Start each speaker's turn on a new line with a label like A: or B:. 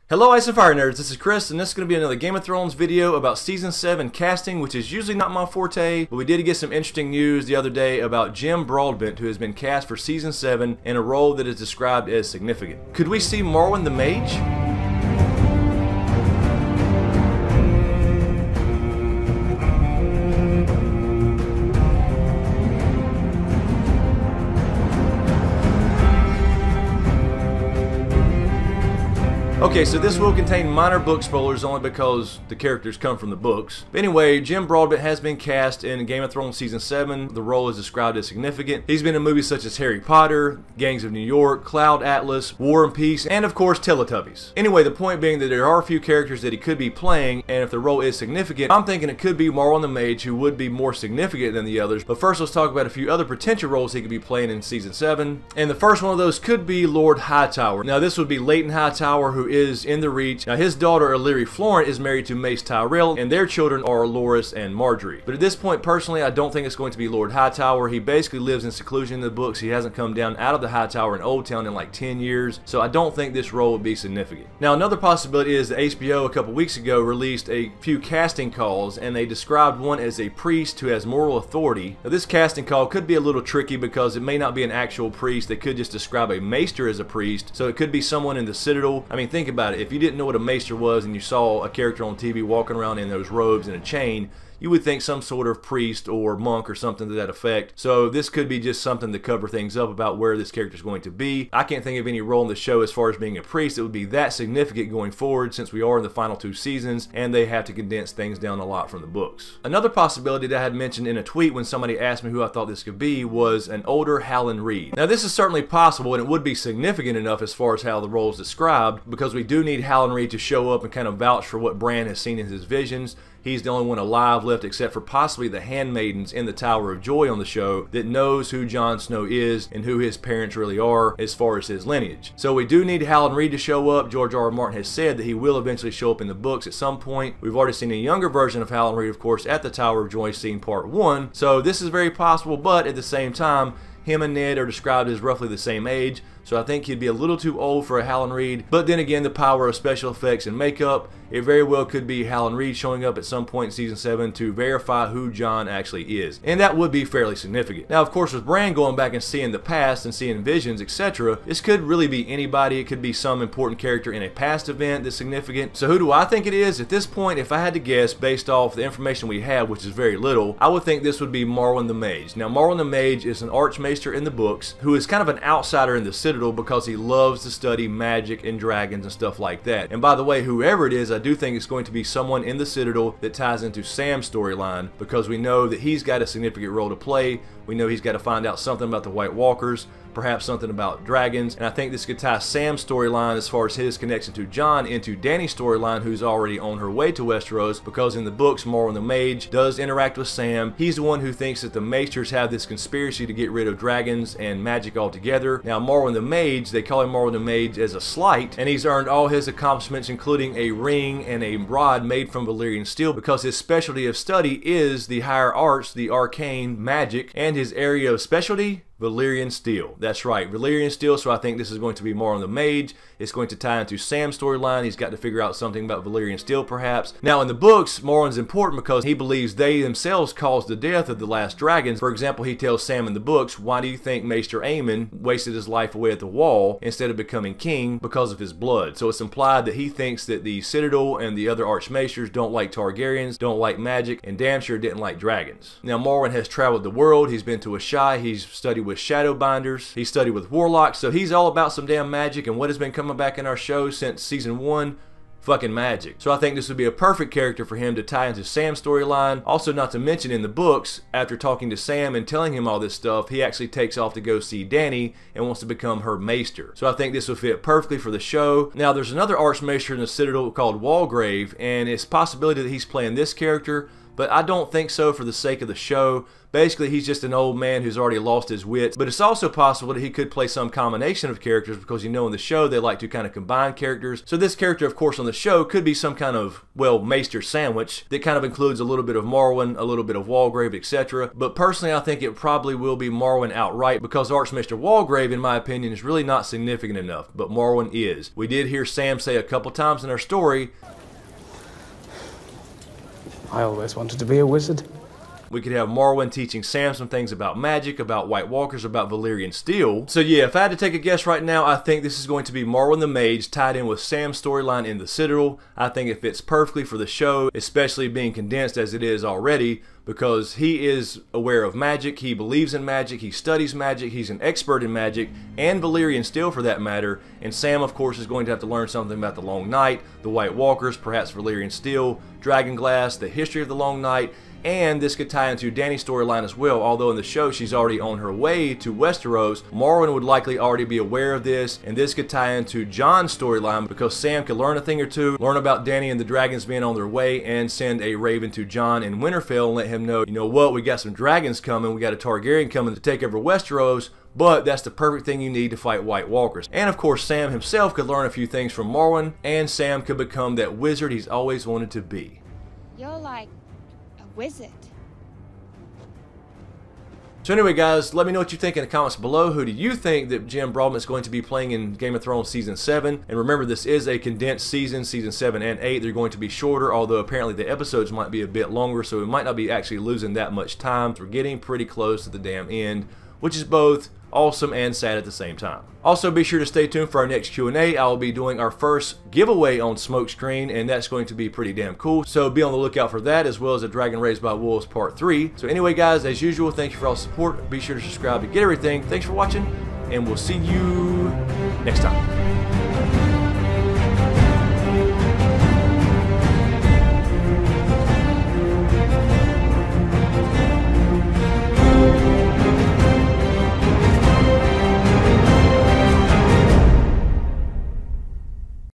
A: Hello Ice and Fire Nerds, this is Chris, and this is going to be another Game of Thrones video about Season 7 casting, which is usually not my forte, but we did get some interesting news the other day about Jim Broadbent, who has been cast for Season 7 in a role that is described as significant. Could we see Marwyn the Mage? Okay, so this will contain minor book spoilers only because the characters come from the books. But anyway, Jim Broadbent has been cast in Game of Thrones Season 7. The role is described as significant. He's been in movies such as Harry Potter, Gangs of New York, Cloud Atlas, War and Peace, and of course Teletubbies. Anyway, the point being that there are a few characters that he could be playing, and if the role is significant, I'm thinking it could be Marwyn the Mage, who would be more significant than the others. But first, let's talk about a few other potential roles he could be playing in Season 7. And the first one of those could be Lord Hightower. Now, this would be Leighton Hightower, who is in the Reach. Now, his daughter Illyri Florent is married to Mace Tyrell, and their children are Loras and Marjorie. But at this point, personally, I don't think it's going to be Lord Hightower. He basically lives in seclusion in the books. He hasn't come down out of the Hightower in Old Town in like 10 years, so I don't think this role would be significant. Now, another possibility is that HBO a couple weeks ago released a few casting calls, and they described one as a priest who has moral authority. Now, this casting call could be a little tricky because it may not be an actual priest. They could just describe a maester as a priest, so it could be someone in the Citadel. I mean, think about it. If you didn't know what a maester was and you saw a character on TV walking around in those robes and a chain, you would think some sort of priest or monk or something to that effect. So this could be just something to cover things up about where this character is going to be. I can't think of any role in the show as far as being a priest that would be that significant going forward, since we are in the final 2 seasons and they have to condense things down a lot from the books. Another possibility that I had mentioned in a tweet when somebody asked me who I thought this could be was an older Howland Reed. Now, this is certainly possible, and it would be significant enough as far as how the role is described, because we do need Howland Reed to show up and kind of vouch for what Bran has seen in his visions. He's the only one alive left, except for possibly the handmaidens in the Tower of Joy on the show, that knows who Jon Snow is and who his parents really are as far as his lineage. So we do need Howland Reed to show up. George R. R. Martin has said that he will eventually show up in the books at some point. We've already seen a younger version of Howland Reed, of course, at the Tower of Joy scene part 1. So this is very possible, but at the same time, him and Ned are described as roughly the same age, so I think he'd be a little too old for a Howland Reed. But then again, the power of special effects and makeup, it very well could be Howland Reed showing up at some point in Season 7 to verify who Jon actually is. And that would be fairly significant. Now, of course, with Bran going back and seeing the past and seeing visions, etc., this could really be anybody. It could be some important character in a past event that's significant. So who do I think it is? At this point, if I had to guess based off the information we have, which is very little, I would think this would be Marwyn the Mage. Now, Marwyn the Mage is an archmaester in the books who is kind of an outsider in the Citadel because he loves to study magic and dragons and stuff like that. And by the way, whoever it is, I do think it's going to be someone in the Citadel that ties into Sam's storyline, because we know that he's got a significant role to play. We know he's got to find out something about the White Walkers, perhaps something about dragons, and I think this could tie Sam's storyline as far as his connection to Jon into Dany's storyline, who's already on her way to Westeros, because in the books, Marwyn the Mage does interact with Sam. He's the one who thinks that the Maesters have this conspiracy to get rid of dragons and magic altogether. Now, Marwyn the Mage, they call him Marwyn the Mage as a slight, and he's earned all his accomplishments, including a ring and a rod made from Valyrian steel, because his specialty of study is the higher arts, the arcane magic, and his area of specialty, Valyrian steel. That's right, Valyrian steel. So I think this is going to be Marwyn the Mage. It's going to tie into Sam's storyline. He's got to figure out something about Valyrian steel, perhaps. Now, in the books, Marwyn's important because he believes they themselves caused the death of the last dragons. For example, he tells Sam in the books, "Why do you think Maester Aemon wasted his life away at the Wall instead of becoming king? Because of his blood." So it's implied that he thinks that the Citadel and the other archmaesters don't like Targaryens, don't like magic, and damn sure didn't like dragons. Now, Marwyn has traveled the world. He's been to Asshai. He's studied with Shadowbinders. He studied with warlocks, so he's all about some damn magic. And what has been coming back in our show since Season 1? Fucking magic. So I think this would be a perfect character for him to tie into Sam's storyline. Also, not to mention, in the books, after talking to Sam and telling him all this stuff, he actually takes off to go see Dany and wants to become her maester. So I think this would fit perfectly for the show. Now, there's another archmaester in the Citadel called Walgrave, and it's a possibility that he's playing this character. but I don't think so for the sake of the show. Basically, he's just an old man who's already lost his wits, but it's also possible that he could play some combination of characters because you know in the show they like to kind of combine characters. So this character, of course, on the show could be some kind of, well, maester sandwich that kind of includes a little bit of Marwyn, a little bit of Walgrave, etc. But personally, I think it probably will be Marwyn outright because Archmaester Walgrave, in my opinion, is really not significant enough, but Marwyn is. We did hear Sam say a couple times in our story,
B: I always wanted to be a wizard.
A: We could have Marwyn teaching Sam some things about magic, about White Walkers, about Valyrian steel. So yeah, if I had to take a guess right now, I think this is going to be Marwyn the Mage tied in with Sam's storyline in the Citadel. I think it fits perfectly for the show, especially being condensed as it is already, because he is aware of magic, he believes in magic, he studies magic, he's an expert in magic, and Valyrian steel for that matter, and Sam of course is going to have to learn something about the Long Night, the White Walkers, perhaps Valyrian steel, Dragonglass, the history of the Long Night, and this could tie into Dany's storyline as well, although in the show she's already on her way to Westeros. Marwyn would likely already be aware of this, and this could tie into Jon's storyline because Sam could learn a thing or two, learn about Dany and the dragons being on their way, and send a raven to Jon in Winterfell and let him know, you know what, we got some dragons coming, we got a Targaryen coming to take over Westeros, but that's the perfect thing you need to fight White Walkers. And of course, Sam himself could learn a few things from Marwyn, and Sam could become that wizard he's always wanted to be.
C: You're like wizard.
A: So anyway guys, let me know what you think in the comments below. Who do you think that Jim Broadbent is going to be playing in Game of Thrones Season 7? And remember, this is a condensed season, Season 7 and 8. They're going to be shorter, although apparently the episodes might be a bit longer, so we might not be actually losing that much time. We're getting pretty close to the damn end, which is both awesome and sad at the same time. Also, be sure to stay tuned for our next Q&A. I will be doing our first giveaway on Smokescreen, and that's going to be pretty damn cool. So be on the lookout for that, as well as a Dragon Raised by Wolves Part 3. So anyway, guys, as usual, thank you for all the support. Be sure to subscribe to get everything. Thanks for watching, and we'll see you next time.